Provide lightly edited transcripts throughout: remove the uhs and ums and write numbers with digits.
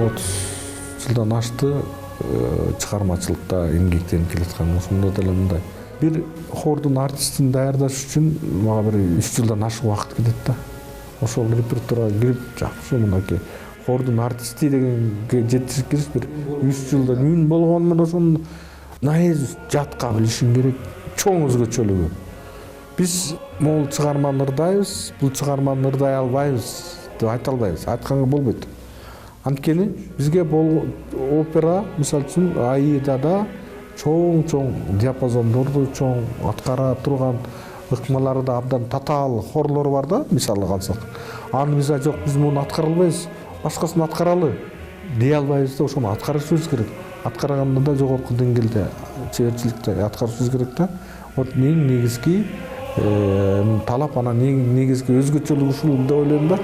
30 жылдан ашты чыгармачылыкта эмгектенип келаткан. Ошондо деле мындай бир хордун артистин даярдаш үчүн мага бир 3 жылдан ашык убакыт кетет да. Ошол репертуарга кирип жакшы мынакей хордун артисти дегенге жетишкириш бир 3 жылдан үн болгонун ошону наизусть жатка билишиң керек. Чоң өзгөчөлүгү. Биз могул чыгарманы ырдайбыз, бул чыгарманы ырдай албайбыз деп айта албайбыз. Айтканга болбойт. Анткени бизге опера, мисалы үчүн Аидада чоң диапазондорду чоң аткара турган ыкмалары да абдан татаал хорлор бар да, мисалы алсак. Аны биз жок, биз муну аткара албайбыз, башкасын аткаралы дей албайбыз да, ошону аткарышыбыз керек. Аткарганда да жогорку деңгээлде чеберчиликте аткарышыбыз керек да. Вот эң негизги талап, анан эң негизги өзгөчөлүк ушул деп ойлойм да.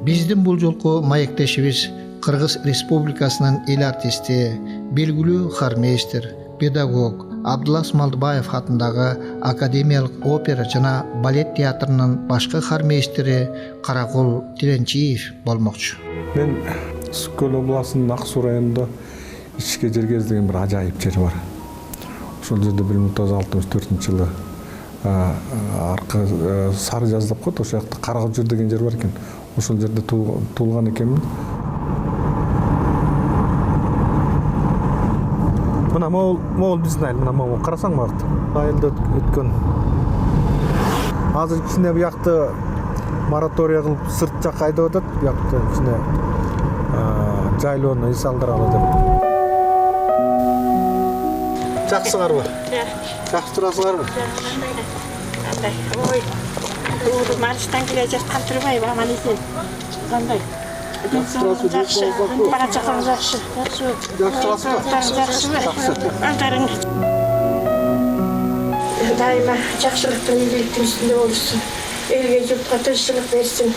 Биздин бул жолку маектешибиз Кыргыз Республикасынын эл артисти, белгилүү хармейстер, педагог Абдулас Малдыбаев атындагы Академиялык опера жана балет театрынын башкы хармейстери Каракул Тиренчиев болмокчу. Мен Сүткөл областынын Ак Суу районунда Ичке Жергез деген бир ажайып жери бар. Ошол жерде 1964-жылы аркы сары жаз деп коет, ошол жакта Карагүжүр деген жер бар экен. Ошол жерде туулган экенмин. Мына могул биздин айыл, мына могул карасаң багыт. Айылда өткөн. Азыр кичине буякты моратория кылып сырт жакка айдап атат, буякты кичине жайлоону эс алдыралы деп. Жакшысыңарбы? Жакшы турасыңарбы? Кандай? Ой. Dur marşdan келе жаткан турбайбы, аман эсен. Кандай? Жакшы. Бара чакан жакшы. Жакшы. Антарың. Дайыма жакшылыктын ийгиликтин үстүндө болушсун. Элге журтка тынччылык берсин.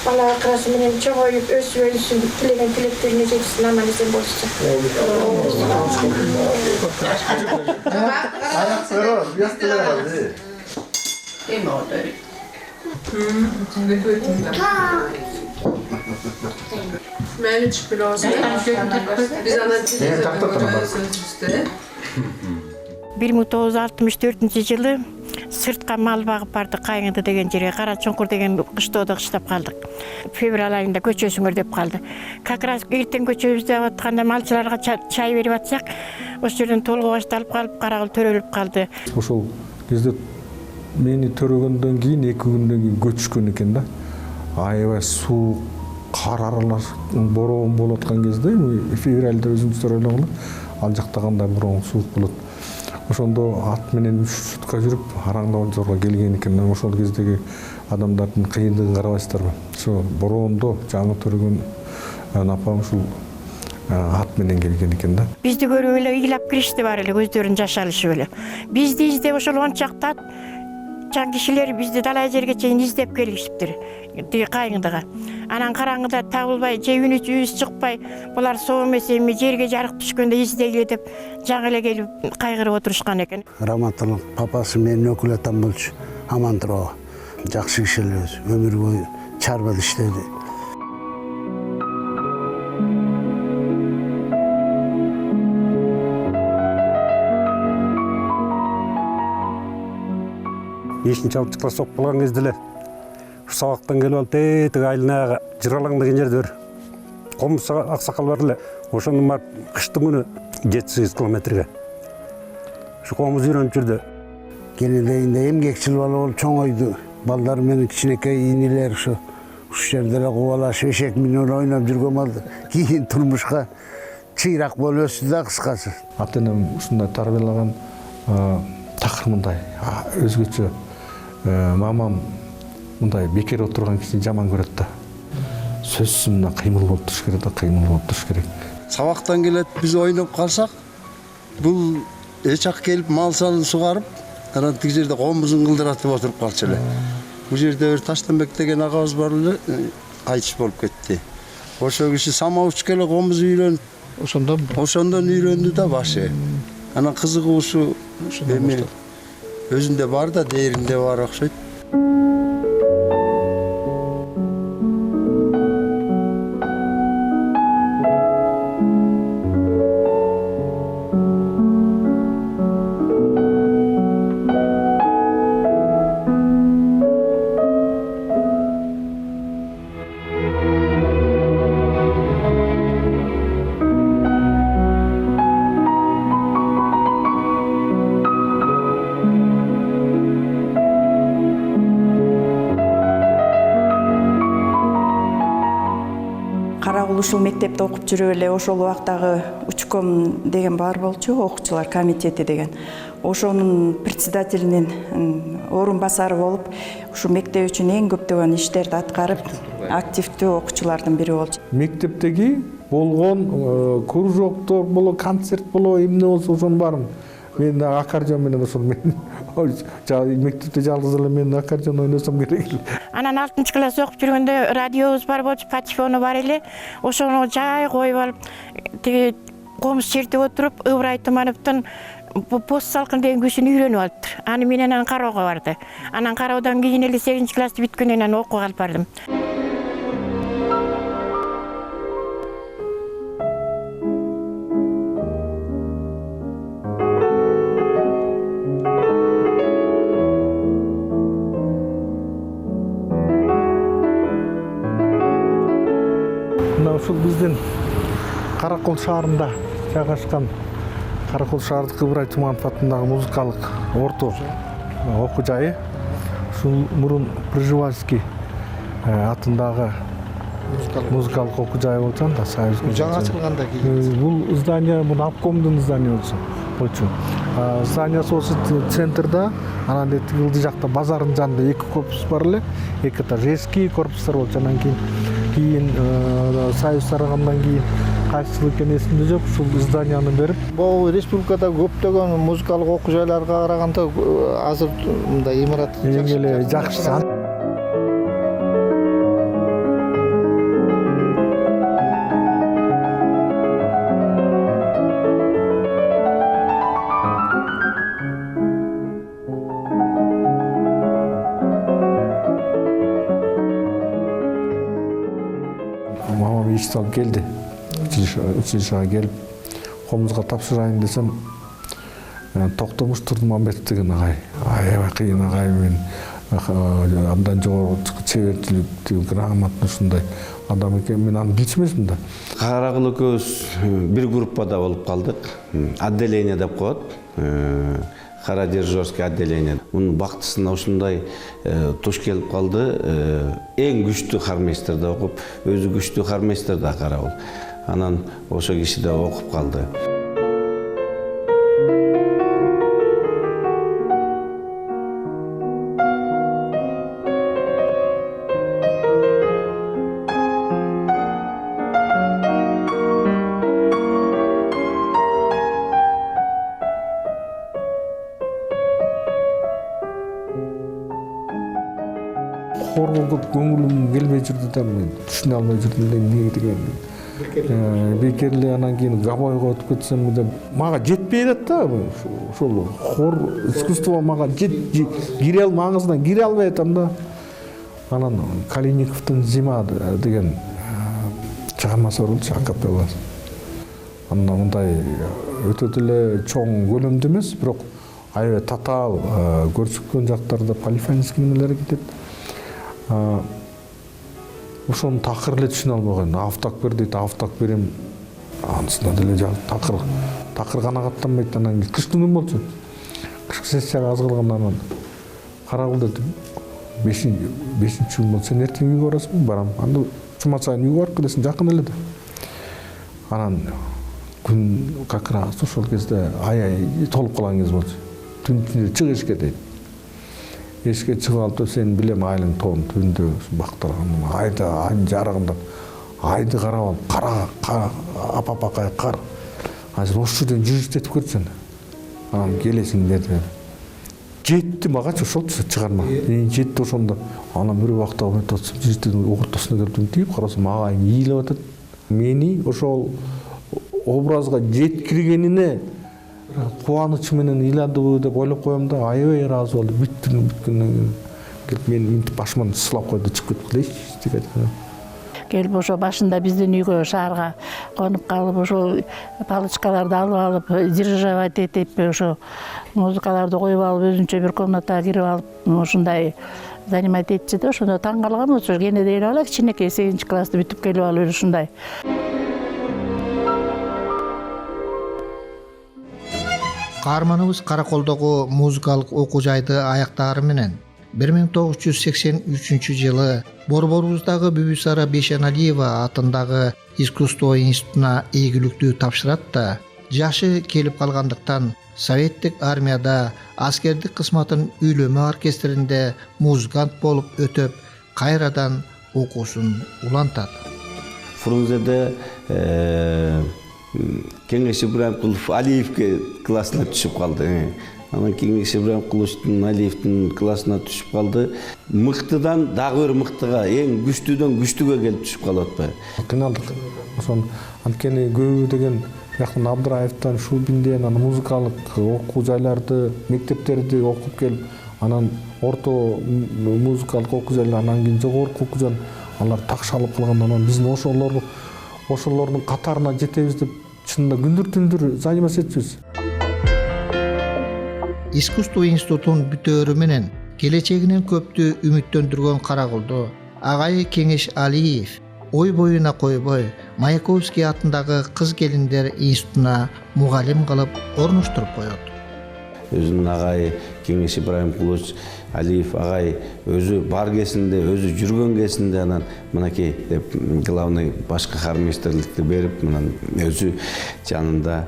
Бала акырасы менен чоңоюп өсүп өссүн, тилеген тилектерине жетишсин, аман эсен болушсун. Мен hiç bilozum. Biz anlatıyoruz. 1964-жылы сыртка мал багып бардык Кайыңды деген жерге, Кара Чоңкур деген кыштоодо кыштап калдык. Февраль айында көчөсүңөр деп калды. Как раз эртең көчөбүздө атканда малчыларга чай берип атсак, ошол жерден толгоо башталып калып, Карагыл төрөлүп калды. Ошол кезде мени төрөгөндөн кийин 2 күндөн кийин көчүшкөн экен да. Аябай суук, кар аралаш бороон болуп аткан кезде февралда өзүңүздөр ойлогула ал жакта кандай бороон суук болот. Ошондо ат менен 3 сутка жүрүп Араңда Зорго келген экен. Ошол кездеги адамдардын кыйындыгын карабайсыздарбы? Ошо бороондо жаңы төрөгөн апам ушул ат менен келген экен да. Бизди көрүп эле ыйлап киришти бар эле көздөрүн жаш алышып эле. Бизди издеп ошол 10 чакта жан кишилер бизди далай жерге чейин издеп келишиптир. Кайыңдыга. Анан караңгыда табылбай, жебүнүчүбүз чыкпай, булар соо эмес эми жерге жарык түшкөндө издейле деп жаңы эле келип кайгырып отурушкан экен. Раматуллов папасы менин өкүл атам болчу, аман турабы. Жакшы киши эле өзү, өмүр бою чарбада иштеди. Бешинчи алып чыккан сок болгон кезде эле сабактан келип алып тетиги айланага Жыралаң деген жерде бир комуз аксакал бар эле. Ошону барып кыштын күнү 700 километрге. Ушу комуз үйрөнүп жүрдү. Келелейинде эмгекчил бала болуп чоңойду. Балдар менен кичинекей инилер ушу жерде эле кубалашып эшек менен ойноп жүргөн балдар. Кийин турмушка чыйрак болуп өстү да кыскасы. Ата энем ушундай тарбиялаган такыр мындай өзгөчө. Мамам мындай бекер отурган кишини жаман көрөт да. Сөзсүз мына кыймыл болуп туруш керек да, кыймыл болуп туруш керек. Сабактан келет биз ойноп калсак, бул эчак келип мал салын сугарып, анан тиги жерде комузун кылдыратып отуруп калчу эле. Бул жерде бир Таштанбек деген агабыз бар эле, кайтыш болуп кетти. Ошо киши самоучка эле комуз үйрөнүп, ошондон үйрөндү да башы. Анан кызыгуусу эми өзүндө бар да, дээринде бар окшойт. Ушул мектепте окуп жүрүп эле ошол убактагы учком деген бар болчу, окуучулар комитети деген. Ошонун председателинин орун басары болуп, ушул мектеп үчүн эң көптөгөн иштерди аткарып, активдүү окуучулардын бири болчу. Мектептеги болгон кружоктор боло, концерт боло, эмне болсо ошонун баарын мен аккордеон менен ошол мен мектепте жалгыз эле мен аккордеон ойносом керек эле. Анан 6-класс окуп жүргөндө радиобуз бар болчу, патефону бар эле. Ошону жай коюп алып, тиги комуз чертип отуруп, Ыбырай Тумановдун пост салкын деген күйсүн үйрөнүп алыптыр. Аны менен анан кароого барды. Анан кароодон кийин эле 8-классты бүткөндөн кийин окууга алып бардым. Ушул биздин Каракол шаарында жайгашкан Каракол шаардык Ыбырай Туманов атындагы музыкалык орто окуу жайы. Ушул мурун Пржевальский атындагы музыкалык окуу жайы болчу да, Союзга. Жаңы ачылганда кийин. Бул здание муну обкомдун зданиясы болчу. Зданиясы осы центрда, анан тигилди жакта базардын жанында 2 корпус бар эле, 2 этаж эски корпустар болчу. Анан кийин Союз тарагандан кийин кайсыл экени эсимде жок, ушул зданияны берип. Бул республикада көптөгөн музыкалык окуу жайларга караганда азыр мындай имарат эң эле жакшысы. Мамам иштеп келди. Училищеге келип, комузга тапшырайын десем, Токтомуш Турдумамбетов деген агай. Аябай кыйын агай, мен абдан жогору чеберчиликтүү, грамотный ушундай адам экен. Мен аны билчү эмесмин да. Карагыл экөөбүз бир группада болуп калдык. Отделение деп коет. кара дирижерский отделение. Мунун бактысына ушундай туш келип калды. Эң күчтүү хармейстерде окуп, өзү күчтүү хармейстер да карабыл. Анан ошо киши да окуп калды. Хорго көңүлүм келбей жүрдү да, мен түшүнө албай жүрдүм да эмне деген. Бекерли анан кийин габайга өтүп кетсем да мага жетпей атат да. Ошол хор искусство мага кире маңызына кире албай атам да. Анан Калиниковдун «Зима» деген чыгармасы бар болчу, акапелла. Анан мындай өтө деле чоң көлөмдүү эмес, бирок аябай татаал көрсөткөн жактарда полифонический немелер кетет. Ошону такыр эле түшүнө албаган. Автак бер дейт, автак берем. Анысына деле такыр канагаттанбайт. Анан кышкы күн болчу. Кышкы сессияга аз калганда анан карагыл дедим. 5-нчи күн болсо, сен эртең үйгө барасың? Барам. Анда жума сайын үйгө барып келесиң, жакын эле да. Анан күн как раз ошол кезде ай толуп калган кез болчу. Түн чыгып эшикке дейт. Эшикке чыгып алып, сен билем айылың тоон түндө бактырган айдын жарыгында айды карап алып, кара апа-апакай кар. Азыр ошол жерден жүрүштетип көрсөң. Анан келесиң деди. Жетти магачы ошолчу чыгарма. Жетти ошондо. Анан бир убакта өтүп атсам, жүрүштетип ортосуна келип тип карасам, мага ийилип атат. Мени ошол образга жеткиргенине кубаныч менен ыйладыбы деп ойлоп коем да, аябай ыраазы болду. Бүткүнөн келип мени мынтип башыман сылап койду, чыгып кетти. Келип ошо башында биздин үйгө шаарга конуп калып, ошол палочкаларды алып дирижировать этип, ошо музыкаларды коюп алып, өзүнчө бир комнатага кирип алып, ушундай занимать этчи да, ошондо таң калгам. Ошо кене дейли эле кичинекей 8-нчи классты бүтүп келип алып ушундай. Каарманыбыз Караколдогу музыкалык окуу жайды аяктаары менен 1983 жылы Борборубуздагы Бүбүсара Бейшеналиева атындагы искусство институтуна ийгиликтүү тапшырат да, жашы келип калгандыктан Советтик армияда аскердик кызматын үйлөмө оркестринде музыкант болуп өтөп, кайрадан окуусун улантат. Фрунзеде Кеңеш Ибраимкулов Алиевке классына түшүп калды. Анан Кеңеш Ибраимкуловдун Алиевдин классына түшүп калды. Мыктыдан дагы бир мыктыга, эң күчтүүдөн күчтүүгө келип түшүп калып атпайбы? Кыйналдык. Ошон анткени көбү деген жактан Абдыраевден, Шубинден музыкалык окуу жайларды, мектептерди окуп келип, анан орто музыкалык окуу жайлар, анан кийин жогорку окуу жай, алар такшалып калган. Анан биздин ошолордун катарына жетебиз деп чынында күндүр-түндүр заниматься этчүбүз. Искусство институтун бүтөөрү менен келечегинен көптү үмүттөндүргөн Караколдо агай Кеңеш Алиев ой боюна койбой Маяковский атындагы кыз келиндер институтуна мугалим кылып орноштуруп коет. Өзүнүн агайы Кеңеш Ибраимкулович Алиев агай өзү бар кезинде, өзү жүргөн кезинде анан мынакей деп главный башкы хармейстерликти берип, анан өзү жанында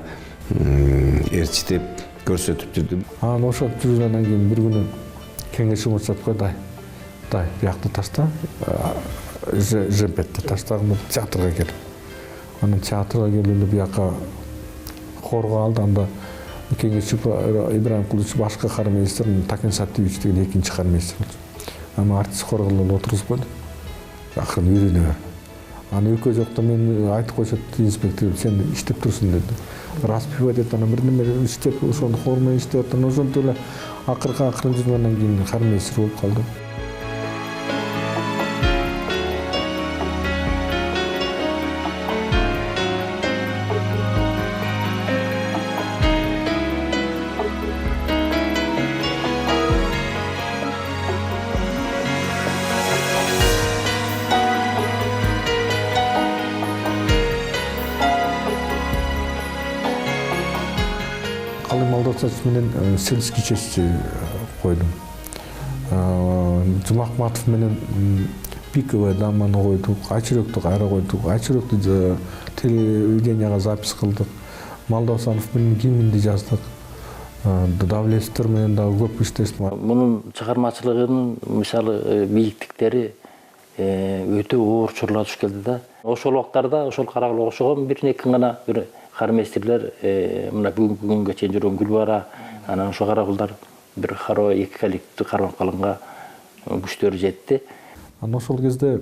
ээрчитип көрсөтүп жүрдү. Анан ошо жүргөндөн кийин бир күнү кеңешим урчап койду. Дай, биякты ташта, жемпетти таштагым театрга келип. Анан театрга келип бияка хорго алды. Анда Кеңеш Ибраимкулович башкы хармейстер, Такен Саттиевич деген экинчи хармейстер болчу. Ама артист хорго отургузуп койду. Акырын үйрөнө бер. Аны экөө жокто мен айтып койсот, инспектор, сен иштеп турсуң деди. Распевать этип, анан бир неме иштеп, ошону хор менен иштеп, анан ошентип эле акырын жүргөндөн кийин хармейстер болуп калды. Калым Алдасович менен сельский часть койдум. Жумакматов менен пиковый даманы койдук, Айчүрөктү кайра койдук, Айчүрөктү телевиденияга запись кылдык. Малдасанов менен гимнди жаздык. Давлетовтор менен дагы көп иштештим. Мунун чыгармачылыгынын мисалы бийиктиктери өтө оор чорлар туш келди да. Ошол убактарда ошол Карагулга окшогон бир неки гана бир карместерлер мына бүгүнкү күнгө чейин жүргөн Гүлбара, анан ошо Карагулдар бир харо эки коллективди кармап калганга күчтөрү жетти. Анан ошол кезде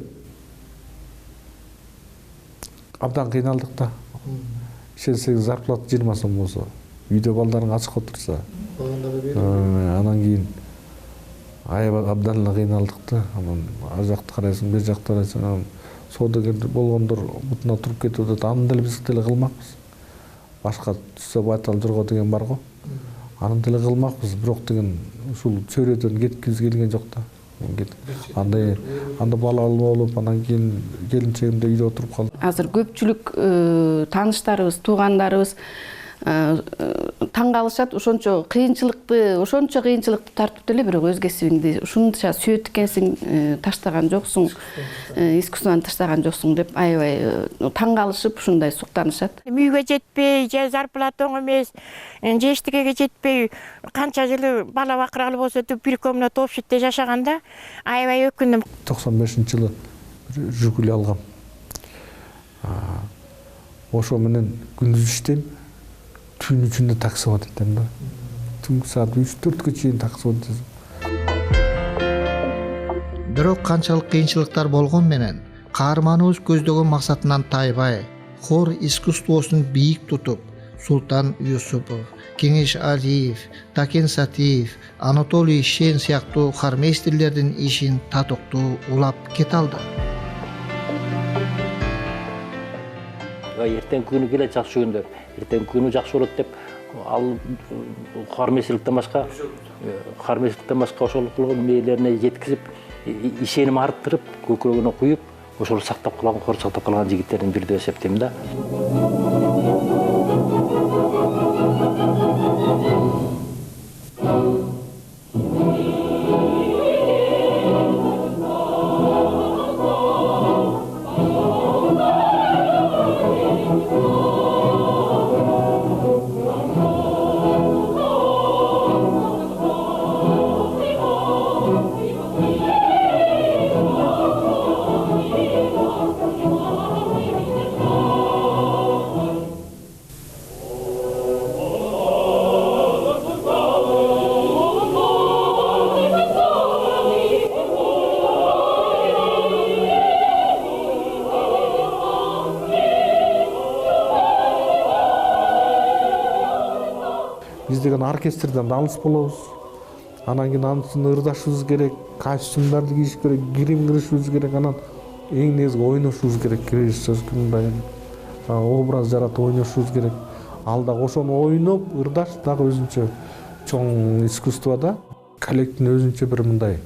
абдан кыйналдык да. Ишенсең зарплата 20 сом болсо, үйдө балдарың ачык отурса. Анан кийин аябай абдан эле кыйналдык да. Анан ал жакты карайсың, бер жакты карайсың, соодагер болгондор бутуна туруп кетип атат. Аны деле биз деле кылмакпыз. Башка түшсө байтал журго деген бар го. Аны деле кылмакпыз, бирок деген ушул чөйрөдөн кеткибиз келген жок да. Анда балалуу болуп, анан кийин келинчегим да үйдө отуруп калды. Азыр көпчүлүк тааныштарыбыз, туугандарыбыз таң калышат, ошончо кыйынчылыкты тартып деле, бирок өз кесибиңди ушунча сүйөт экенсиң, таштаган жоксуң, искусствону таштаган жоксуң деп аябай таң калышып, ушундай суктанышат. Үйгө жетпей, же зарплатаң эмес, же эчтекеге жетпей, канча жылы бала бакыралы болсо бир комната общежитте жашаганда аябай өкүндүм. 95-жылы Жигули алгам. Ошо менен күндүз иштейм. Түн үчүндө таксовод этем да. Түнкү саат 3-4гө чейин таксовод жасап. Бирок канчалык кыйынчылыктар болгон менен каарманыбыз көздөгөн максатынан тайбай, хор искусствосун бийик тутуп, Султан Юсупов, Кеңеш Алиев, Такен Сатиев, Анатолий Шен сыяктуу хармейстерлердин ишин татыктуу улап кете алды. Эртең күнү келет жакшы күндөр, эртең күнү жакшы болот деп ал хармейстерликтен башка ошол кылган мээлерине жеткизип, ишеним арттырып, көкүрөгүнө куюп, ошол сактап калган, кор сактап калган жигиттердин бири деп эсептейм да. Биз деген оркестрден алыс болобуз. Анан кийин анын ырдашыбыз керек, костюмдарды кийиш керек, грим кырышыбыз керек, анан эң негизи ойношубуз керек, мындай образ жаратып ойношубуз керек. Ал дагы ошону ойноп, ырдаш дагы өзүнчө чоң искусство да. Коллективдин өзүнчө бир мындай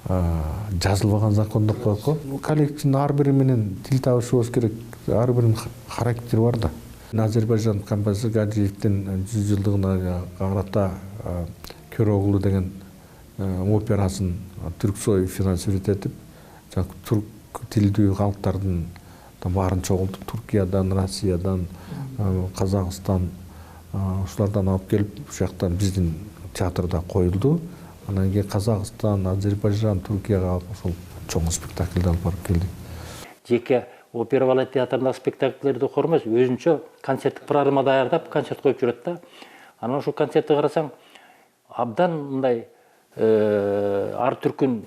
жазылбаган закон деп коет го. Коллективдин ар бири менен тил табышыбыз керек, ар биринин характери бар да. Азербайжан композитор Гаджиевдин 100 жылдыгына карата Көрөгулу деген операсын Түрксой финансировать этип, түрк тилдүү калктардын баарын чогултуп, Туркиядан, Россиядан, Казакстан ушулардан алып келип, ушул жактан биздин театрда коюлду. Анан кийин Казакстан, Азербайжан, Туркияга ошол чоң спектакльди алып барып келдик. Жеке опера балет театрындагы спектакльдерди көрмөс, өзүнчө концерттик программа даярдап, концерт коюп жүрөт да. Анан ошол концертти карасаң, абдан мындай ар түркүн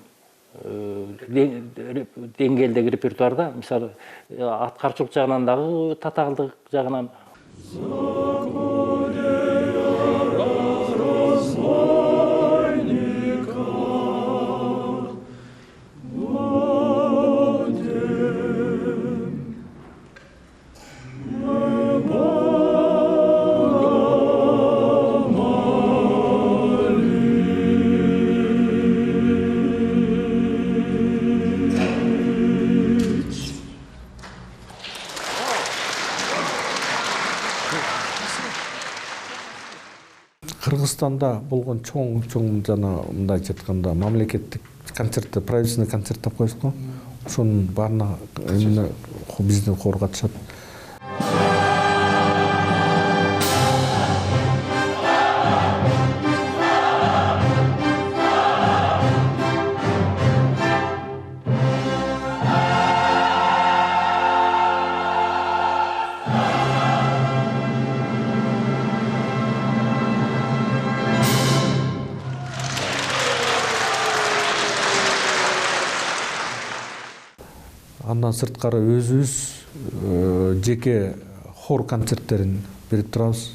деңгээлдеги репертуарда, мисалы, аткарчылык жагынан дагы, татаалдык жагынан. Кыргызстанда болгон чоң жана мындайча айтканда мамлекеттик концертте, правительственный концерт деп коебуз го. Ошонун баарына именно биздин хор катышат. Андан сырткары өзүбүз жеке хор концерттерин берип турабыз.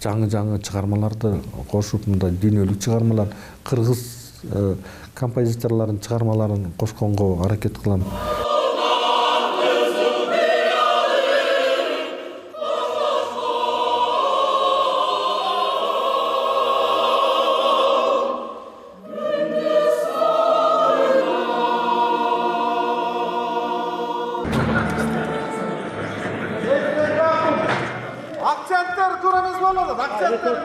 Жаңы чыгармаларды кошуп, мындай дүйнөлүк чыгармалар, кыргыз композиторлордун чыгармаларын кошконго аракет кылам. Akcentler duramız olmadı. Akcentler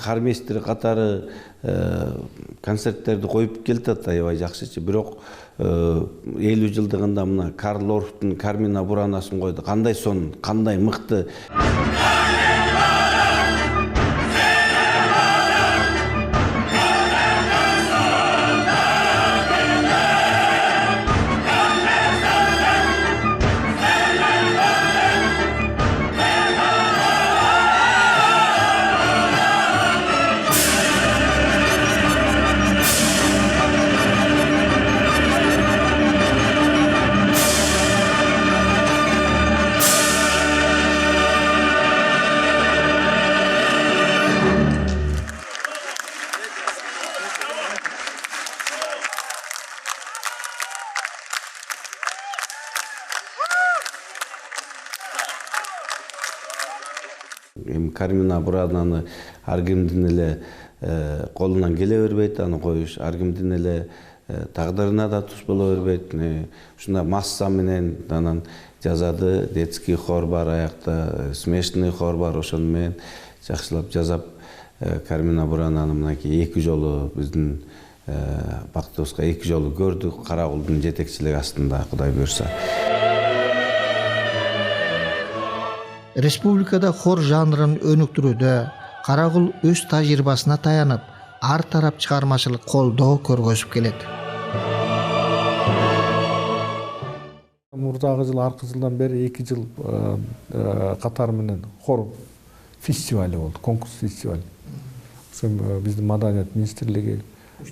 Хармейстер катары концерттерди коюп келатат аябай жакшычы. Бирок 50 жылдыгында мына Карл Орфтун Кармина Буранасын койду. Кандай сон, кандай мыкты. Кармина Бурананы ар кимдин эле колунан келе бербейт, аны коюш ар кимдин эле тагдырына да туш боло бербейт. Ушундай масса менен анан жазады, детский хор бар аякта, смешанный хор бар, ошону менен жакшылап жазап Кармина Бурананы мынакей 2 жолу биздин бактыбызга 2 жолу көрдүк. Карагулдун жетекчилиги астында, Кудай буйрса. Республикада хор жанрын өнүктүрүүдө Карагул өз тажрыйбасына таянып, ар тарап чыгармачылык колдоо көргөзүп келет. Мурдагы жыл, аркы жылдан бери 2 жыл катар менен хор фестивали болду, конкурс фестивали. Ошо биздин Маданият министрлиги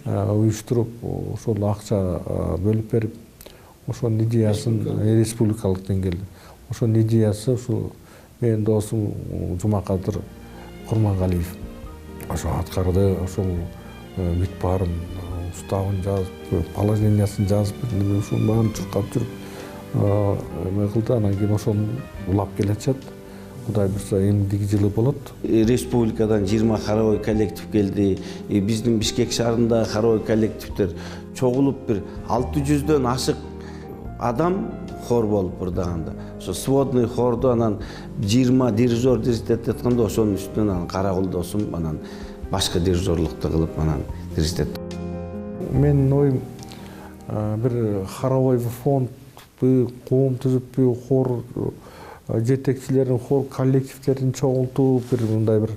уюштуруп, ошол акча бөлүп берип, ошонун идеясын республикалык деңгээлде. Ошонун идеясы ушул менин досум Жумакадыр Курмангалиев ошо аткарды, ошол бүт баарын уставын жазып, положениясын жазып, ушунун баарын чуркап жүрүп эме кылды. Анан кийин ошону улап келатышат. Кудай буйрса эмдиги жылы болот. Республикадан 20 хоровой коллектив келди. Биздин Бишкек шаарында хоровой коллективдер чогулуп бир 600дөн ашык адам хор болуп ырдаганда. Ошо сводный хорду анан 20 дирижер дириждет эткенде ошонун үстүнөн анан Карагул досум анан башка дирижерлукту кылып анан дириждет. Менин оюм бир хоровой фондду коом түзүппү, хор жетекчилерин, хор коллективдерин чогултуп, бир мындай бир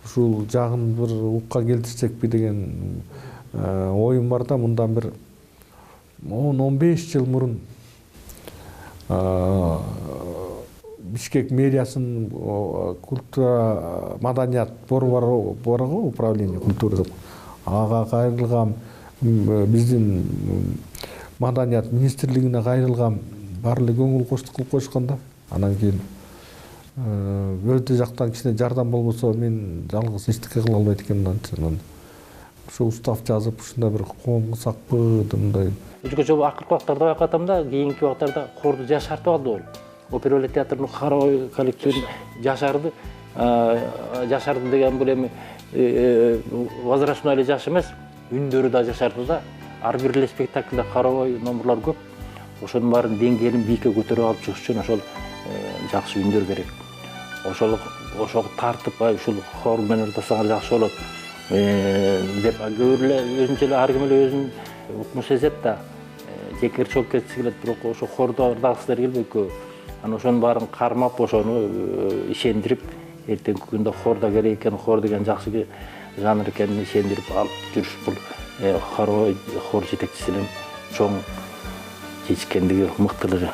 ушул жагын бир укка келтирсекпи деген оюм бар да. Мындан бир 10-15 жыл мурун Бишкек мэриясынын культура маданият борбору бар го, управление культуры деп. Ага кайрылгам, биздин маданият министрлигине кайрылгам, баары эле көңүл коштук кылып коюшкан да. Анан кийин өтө жактан кичине жардам болбосо мен жалгыз эчтеке кыла албайт экенмин анча. Ошо устав жазып ушундай бир коом кылсакпы деп мындай. Өзгөчө акыркы убактарда байкатам да, кийинки убактарда хорду жашартып алды ол. Опера балет театрынын Карабай коллективин жашарды деген бул эми возрастной эле жаш эмес, үндөрү да жашарды да. Ар бир эле спектакльде Карабай номерлор көп. Ошонун баарын деңгээлин бийикке көтөрүп алып чыгыш үчүн ошол жакшы үндөр керек. Ошого тартып, ушул хор менен ырдасаңар жакшы болот деп көбүр эле өзүнчө эле ар ким эле өзүнүн укмуш сезет да. Жекер чогуу кетси келет, бирок ошо хордо ырдагысылар келбейт көп. Анан ошонун баарын кармап, ошону ишендирип, эртеңки күндө хорда керек экен, хор деген жакшы жанр экенин ишендирип алып жүрүш бул Карабай хор жетекчисинин чоң жетишкендиги, мыктылыгы.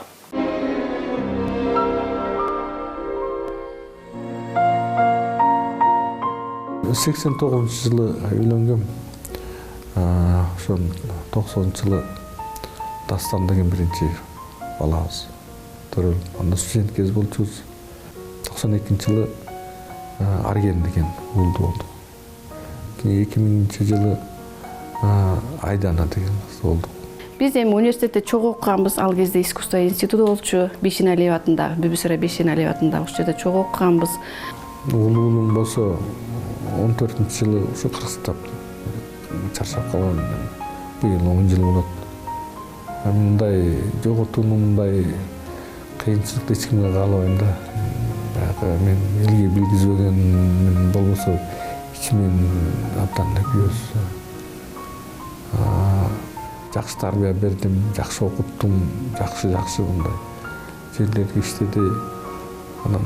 89-жылы үйлөнгөм. Ошон 90-жылы Дастан деген биринчи балабыз төрөлүп, анда студент кез болчубуз. 92-жылы Арген деген уулду болду. 2000-жылы Айдана деген кыз болду. Биз эми университетте чогуу окуганбыз. Ал кезде искусство институту болчу, Бейшеналиев атындагы, Бүбүсүрө Бейшеналиев атындагы ошол жерде чогуу окуганбыз. Уулум болсо 14-жылы ушу Кыргызстан чарчап калган. Быйыл 10 жыл болот. Мындай жоготууну мындай кыйынчылыкты эч кимге каалабайм да. Мен элге билгизбеген болбосо ичимен абдан күйөөс. Жакшы тарбия бердим, жакшы окуттум, жакшы мындай жерлерге иштеди. Анан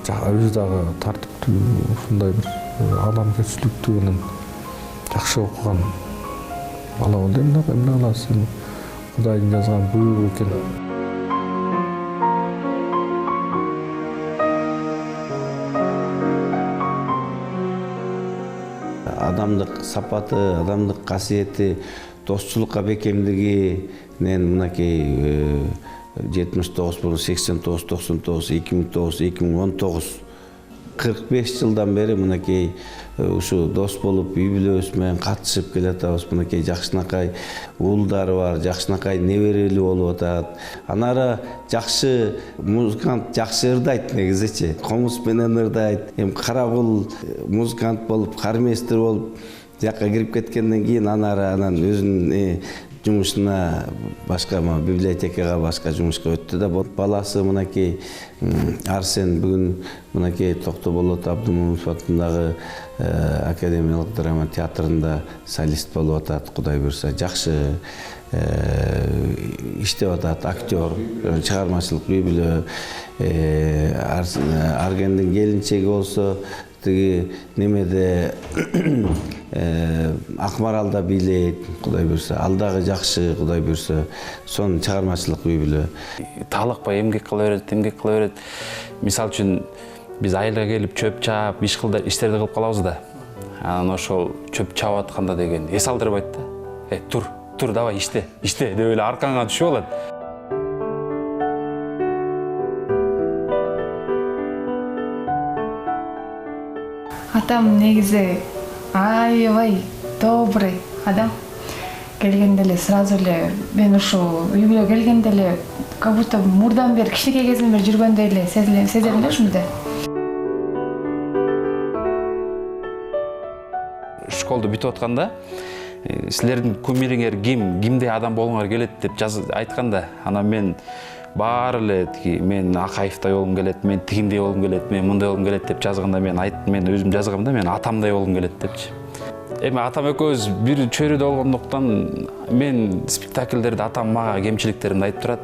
өзү дагы тартиптүү, ушундай бир адамгерчиликтүү менен жакшы окуган бала болду. Эмне кыласыз? Кудайдын жазган буйругу экен. Адамдык сапаты, адамдык касиети, достчулукка бекемдигинен мынакей 79, 89, 99, 2009, 2019, 45 жылдан бери мынакей ушу дос болуп, үй бүлөбүз менен катышып келатабыз. Мынакей жакшынакай уулдары бар, жакшынакай неберелүү болуп атат. Анара жакшы музыкант, жакшы ырдайт негизичи. Комуз менен ырдайт. Эми Карабул музыкант болуп, кармейстер болуп, жакка кирип кеткенден кийин анан өзүнүн жумушуна башка библиотекага башка жумушка өттү да. Баласы мынакей Арсен бүгүн мынакей Токтоболот Абдымомунов атындагы академиялык драма театрында солист болуп атат. Кудай буйрса жакшы иштеп атат, актер, чыгармачылык үй бүлө. Аргендин келинчеги болсо тиги немеде Акмаралда бийлейт, Кудай буйрса. Ал дагы жакшы, Кудай буйрса. Сонун чыгармачылык үй бүлө. Таалыкпай эмгек кыла берет. Мисалы үчүн биз айылга келип чөп чаап, иш иштерди кылып калабыз да. Анан ошол чөп чаап атканда деген эс алдырбайт да. Тур, давай иште деп эле аркаңа түшүп алат. Атам негизи аябай добрый адам. Келгенде эле сразу эле мен ушу үйгө келгенде эле как будто мурдан бери кичинекей кезимден бери жүргөндөй эле сезем да ушундай. Школду бүтүп атканда силердин кумириңер кимдей адам болгуңар келет деп айтканда, анан мен баары эле мен Акаевтай болгум келет, мен тигиндей болгум келет, мен мындай болгум келет деп жазганда мен өзүм жазгам да, мен атамдай болгум келет депчи. Эми атам экөөбүз бир чөйрөдө болгондуктан мен спектакльдерде атам мага кемчиликтеримди айтып турат.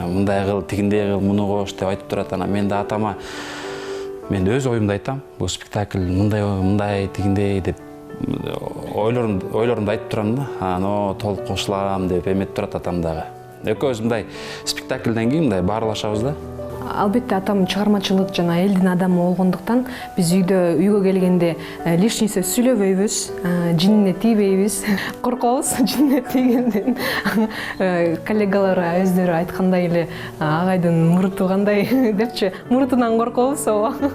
Мындай кыл, тигиндей кыл, муну кош деп айтып турат. Анан мен да атама мен өз оюмду айтам. Бул спектакль мындай тигиндей деп ойлорумду айтып турам да. Анан толук кошулам деп эметип турат атам дагы. Экөөбүз мындай спектакльден кийин мындай баарлашабыз да. албетте атам чыгармачылык жана элдин адамы болгондуктан биз үйгө келгенде лишний сөз сүйлөбөйбүз, жинине тийбейбиз, коркобуз жинине тийгенден. Коллегалар өздөрү айткандай эле агайдын муруту кандай депчи, мурутунан коркобуз ооба.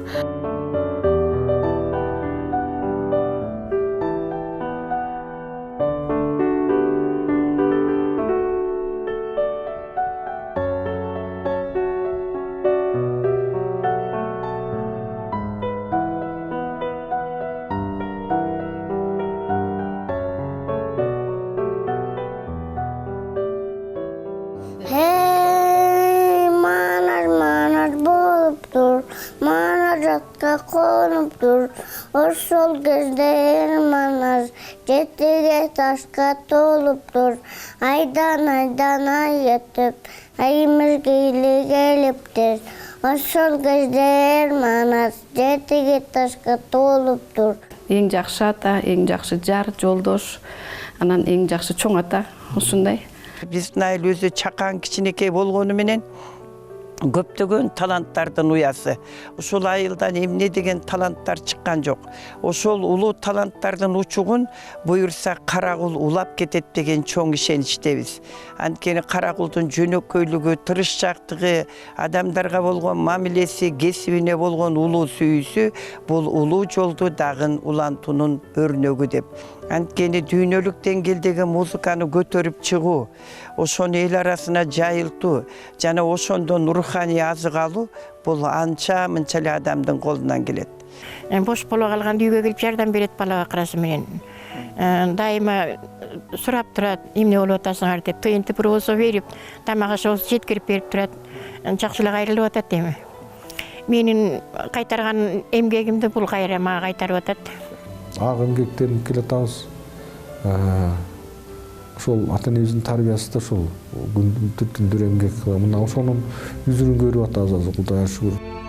Konup dur, ошол кезде манас жетиге ташка толуп dur, айдан өтүп, айымызгейле келиптир. Ошол кезде манас жетиге ташка толуп dur. Эң жакшы ата, эң жакшы жар, жолдош, анан эң жакшы чоң ата, ушундай. Биздин айыл өзү чакан кичинекей болгону менен көптөгөн таланттардын уясы. Ушул айылдан эмне деген таланттар чыккан жок. Ошол улуу таланттардын учугун буюрса Каракул улап кетет деген чоң ишеничтебиз. Анткени Каракулдун жөнөкөйлүгү, тырышчактыгы, адамдарга болгон мамилеси, кесибине болгон улуу сүйүүсү бул улуу жолду дагы улантуунун өрнөгү деп. Анткени дүйнөлүк деңгээлдеги музыканы көтөрүп чыгуу, ошону эл арасына жайылтуу жана ошондон руханий азык алуу бул анча мынча эле адамдын колунан келет. Бош боло калганда үйгө келип жардам берет бала бакырасы менен. Дайыма сурап турат, эмне болуп атасыңар деп, тыйынтып болсо берип, тамак аш болсо жеткирип берип турат. Жакшы эле кайрылып атат эми. Менин кайтарган эмгегимди бул кайра мага кайтарып атат. Ак эмгектенип келатабыз. Ошол ата энебиздин тарбиясы да ошол күндүн эмгек. Мына ошонун жүзүн көрүп атабыз азыр, Кудайга шүгүр.